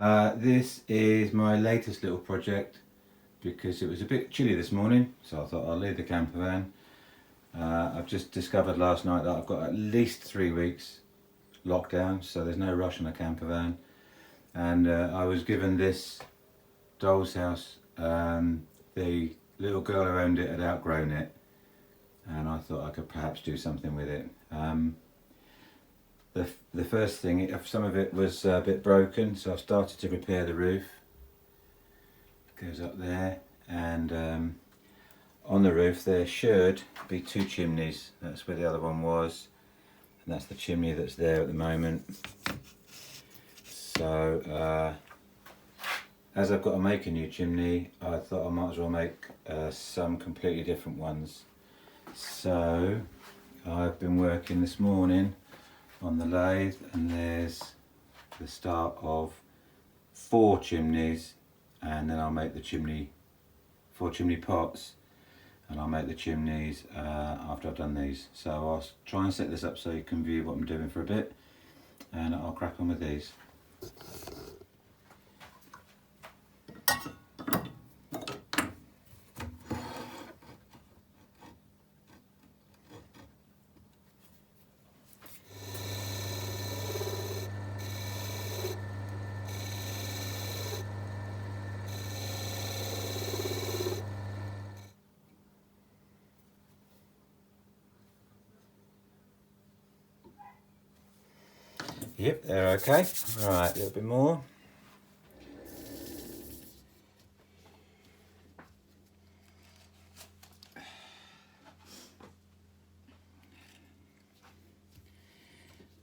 This is my latest little project because it was a bit chilly this morning, so I thought I'll leave the camper van. I've just discovered last night that I've got at least 3 weeks lockdown, so there's no rush on a camper van. And I was given this doll's house. The little girl who owned it had outgrown it, and I thought I could perhaps do something with it. The first thing, some of it was a bit broken, so I've started to repair the roof. It goes up there, and on the roof there should be 2 chimneys. That's where the other one was, and that's the chimney that's there at the moment. So as I've got to make a new chimney, I thought I might as well make some completely different ones. So I've been working this morning on the lathe, and there's the start of 4 chimneys, and then I'll make the 4 chimney pots, and I'll make the chimneys after I've done these. So I'll try and set this up so you can view what I'm doing for a bit, and I'll crack on with these. Yep, they're okay. Right, a little bit more.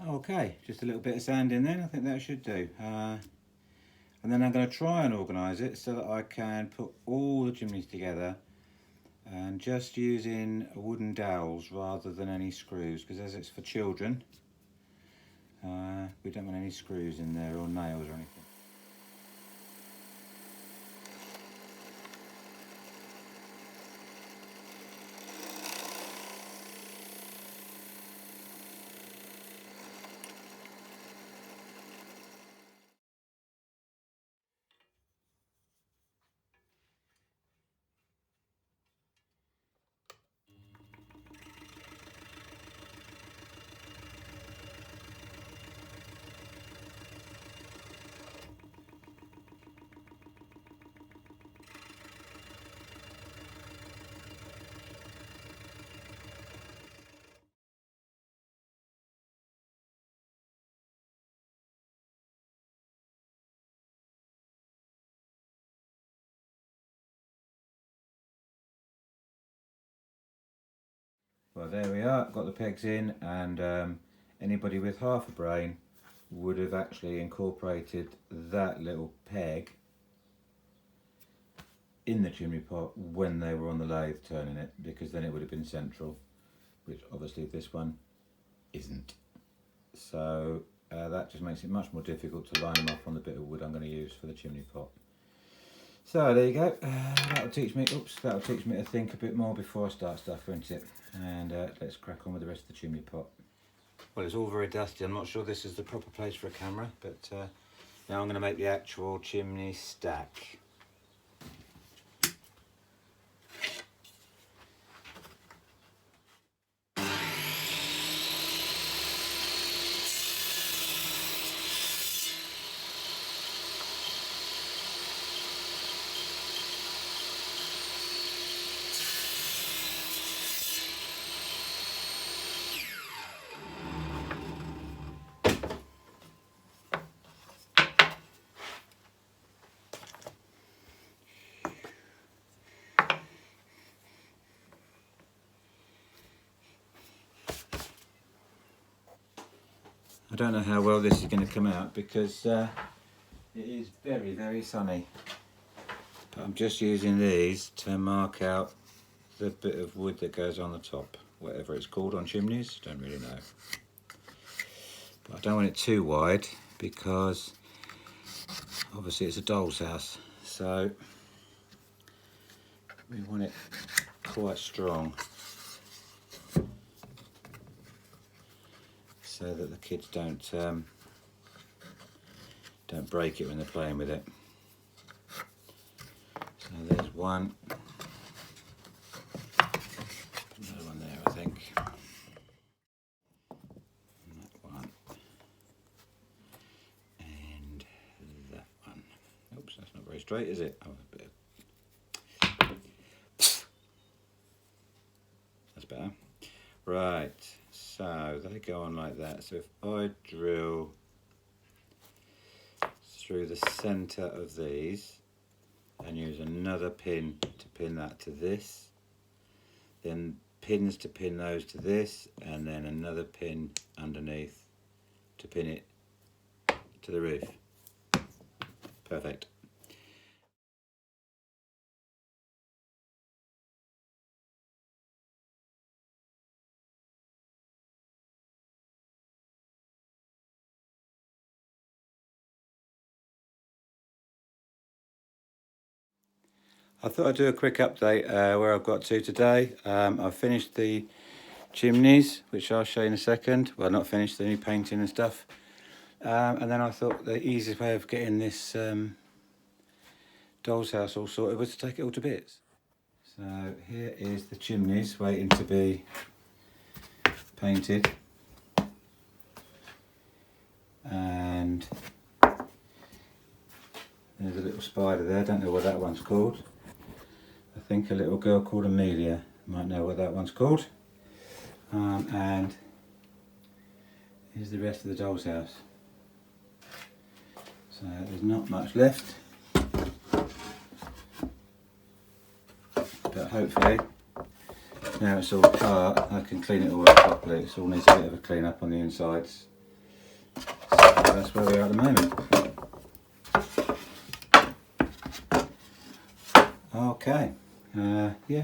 Okay, just a little bit of sand in there, I think that should do. And then I'm going to try and organise it so that I can put all the chimneys together, and just using wooden dowels rather than any screws, because as it's for children, we don't want any screws in there or nails or anything. Well, there we are, got the pegs in, and anybody with half a brain would have actually incorporated that little peg in the chimney pot when they were on the lathe turning it, because then it would have been central, which obviously this one isn't. So that just makes it much more difficult to line them up on the bit of wood I'm going to use for the chimney pot. So there you go. That'll teach me to think a bit more before I start stuff, won't it? And let's crack on with the rest of the chimney pot. Well, it's all very dusty. I'm not sure this is the proper place for a camera, but now I'm going to make the actual chimney stack. I don't know how well this is going to come out because it is very, very sunny. But I'm just using these to mark out the bit of wood that goes on the top, whatever it's called on chimneys, don't really know. But I don't want it too wide because obviously it's a doll's house, so we want it quite strong, so that the kids don't don't break it when they're playing with it. So there's one. Another one there, I think. And that one. And that one. Oops, that's not very straight, is it? Oh, a bit of... That's better. Right, so they go on like that. So if I drill through the centre of these and use another pin to pin that to this, then pins to pin those to this, and then another pin underneath to pin it to the roof. Perfect. I thought I'd do a quick update where I've got to today. I've finished the chimneys, which I'll show you in a second. Well, not finished, the new painting and stuff. And then I thought the easiest way of getting this doll's house all sorted was to take it all to bits. So here is the chimneys waiting to be painted. And there's a little spider there, don't know what that one's called. I think a little girl called Amelia might know what that one's called. And here's the rest of the doll's house. So there's not much left, but hopefully now it's all apart I can clean it all up properly. It all needs a bit of a clean up on the insides. So that's where we are at the moment. Okay, yeah,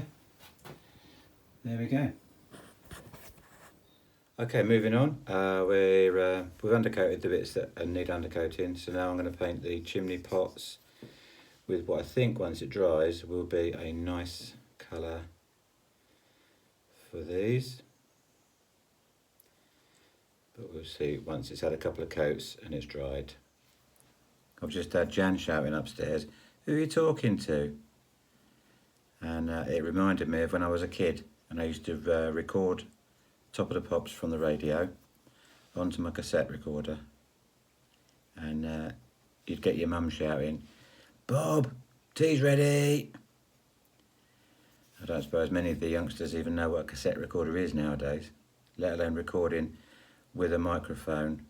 there we go. Okay, moving on. We've undercoated the bits that need undercoating, so now I'm going to paint the chimney pots with what I think, once it dries, will be a nice colour for these. But we'll see once it's had a couple of coats and it's dried. I've just had Jan shouting upstairs, "Who are you talking to?" And it reminded me of when I was a kid and I used to record Top of the Pops from the radio onto my cassette recorder, and you'd get your mum shouting, "Bob, tea's ready." I don't suppose many of the youngsters even know what a cassette recorder is nowadays, let alone recording with a microphone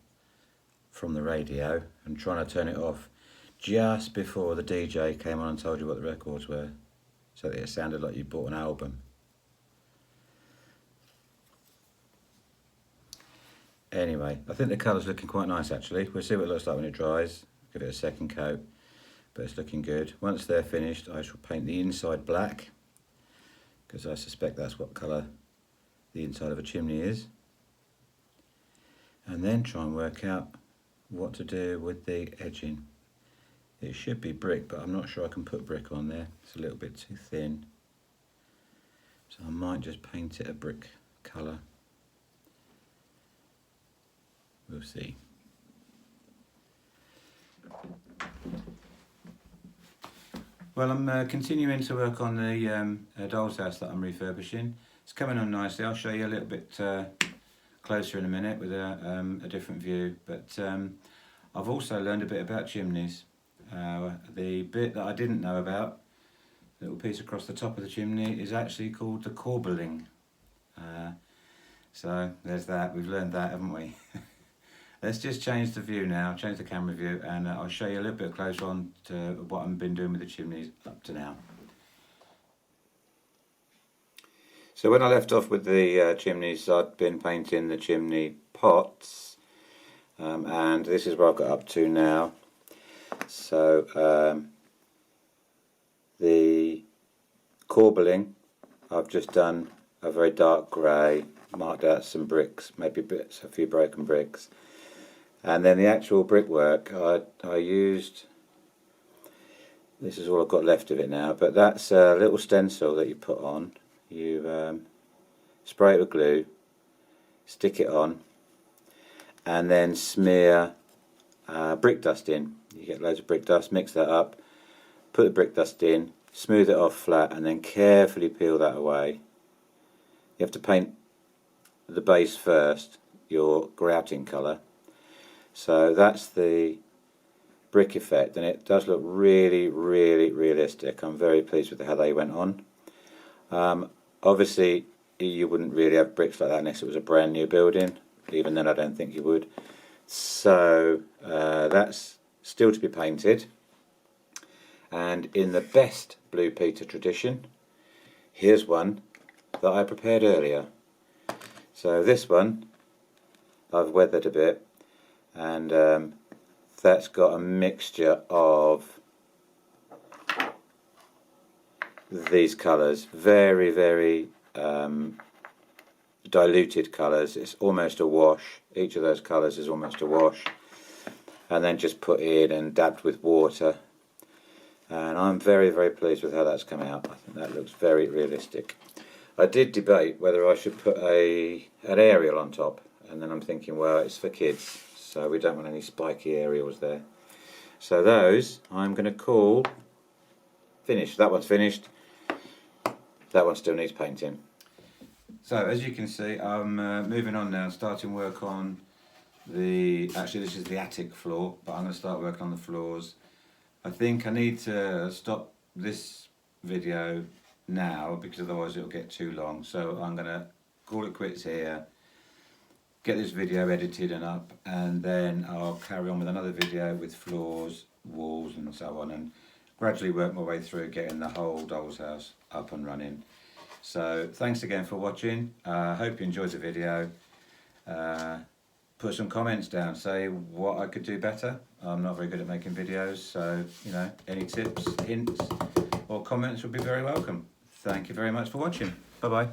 from the radio and trying to turn it off just before the DJ came on and told you what the records were, so that it sounded like you bought an album. Anyway, I think the colour's looking quite nice actually. We'll see what it looks like when it dries. Give it a second coat, but it's looking good. Once they're finished, I shall paint the inside black, because I suspect that's what colour the inside of a chimney is. And then try and work out what to do with the edging. It should be brick, but I'm not sure I can put brick on there. It's a little bit too thin. So I might just paint it a brick colour. We'll see. Well, I'm continuing to work on the doll's house that I'm refurbishing. It's coming on nicely. I'll show you a little bit closer in a minute with a different view. But I've also learned a bit about chimneys. The bit that I didn't know about, the little piece across the top of the chimney, is actually called the corbelling. So there's that. We've learned that, haven't we? Let's just change the view now, change the camera view, and I'll show you a little bit closer on to what I've been doing with the chimneys up to now. So when I left off with the chimneys, I'd been painting the chimney pots, and this is what I've got up to now. So the corbelling, I've just done a very dark grey, marked out some bricks, maybe a few broken bricks. And then the actual brickwork, I used, this is all I've got left of it now, but that's a little stencil that you put on. You spray it with glue, stick it on, and then smear brick dust in. You get loads of brick dust, mix that up, put the brick dust in, smooth it off flat, and then carefully peel that away. You have to paint the base first, your grouting colour. So that's the brick effect, and it does look really, really realistic. I'm very pleased with how they went on. Obviously, you wouldn't really have bricks like that unless it was a brand new building. Even then, I don't think you would. So that's still to be painted. And in the best Blue Peter tradition, here's one that I prepared earlier. So this one I've weathered a bit, and that's got a mixture of these colours, very, very diluted colours. It's almost a wash. Each of those colours is almost a wash, and then just put in and dabbed with water. And I'm very, very pleased with how that's come out. I think that looks very realistic. I did debate whether I should put an aerial on top, and then I'm thinking, well, it's for kids, so we don't want any spiky aerials there. So those I'm going to call finished. That one's finished. That one still needs painting. So as you can see, I'm moving on now, starting work on actually this is the attic floor, but I'm going to start work on the floors. I think I need to stop this video now because otherwise it'll get too long. So I'm going to call it quits here, get this video edited and up, and then I'll carry on with another video with floors, walls and so on, and gradually work my way through getting the whole doll's house up and running. So thanks again for watching. Hope you enjoyed the video. Put some comments down, say what I could do better. I'm not very good at making videos, so you know, any tips, hints or comments would be very welcome. Thank you very much for watching. Bye bye.